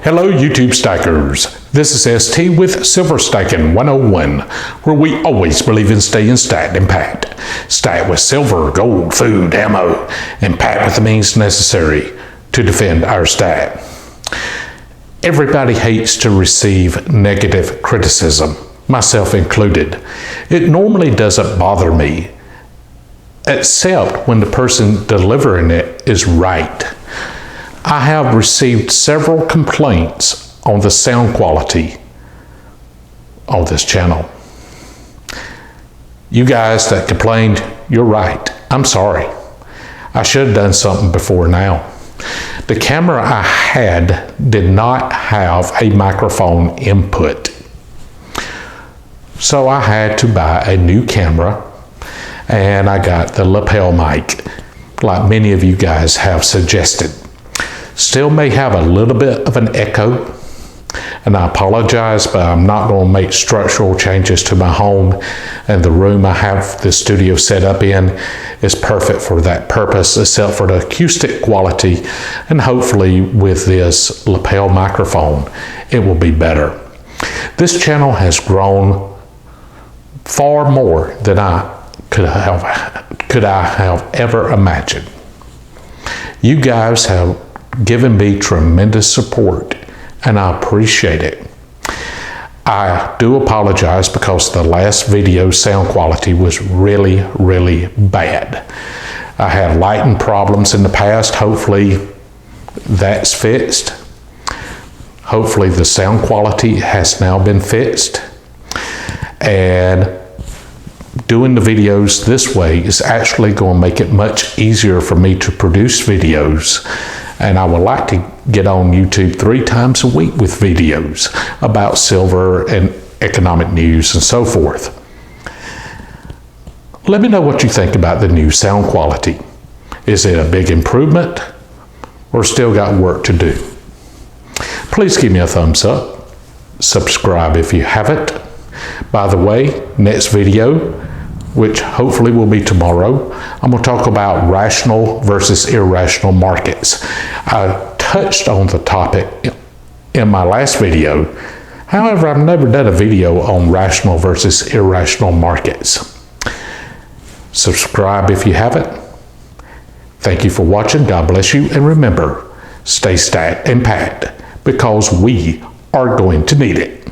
Hello YouTube Stackers, this is ST with Silver Stacking 101, where we always believe in staying stacked and packed. Stacked with silver, gold, food, ammo, and packed with the means necessary to defend our stack. Everybody hates to receive negative criticism, myself included. It normally doesn't bother me, except when the person delivering it is right. I have received several complaints on the sound quality on this channel. You guys that complained, you're right. I'm sorry. I should have done something before now. The camera I had did not have a microphone input. So I had to buy a new camera, and I got the lapel mic, like many of you guys have suggested. Still may have a little bit of an echo, and I apologize, but I'm not going to make structural changes to my home, and the room I have the studio set up in is perfect for that purpose, except for the acoustic quality, and hopefully with this lapel microphone it will be better. This channel has grown far more than I could have ever imagined. You guys have given me tremendous support, and I appreciate it. I do apologize because the last video sound quality was really bad. I had lighting problems in the past. Hopefully that's fixed. Hopefully the sound quality has now been fixed, and doing the videos this way is actually going to make it much easier for me to produce videos. And I would like to get on YouTube 3 times a week with videos about silver and economic news and so forth. Let me know what you think about the new sound quality. Is it a big improvement or still got work to do? Please give me a thumbs up. Subscribe if you haven't. By the way, next video, which hopefully will be tomorrow, I'm going to talk about rational versus irrational markets. I touched on the topic in my last video. However, I've never done a video on rational versus irrational markets. Subscribe if you haven't. Thank you for watching. God bless you. And remember, stay stacked and packed, because we are going to need it.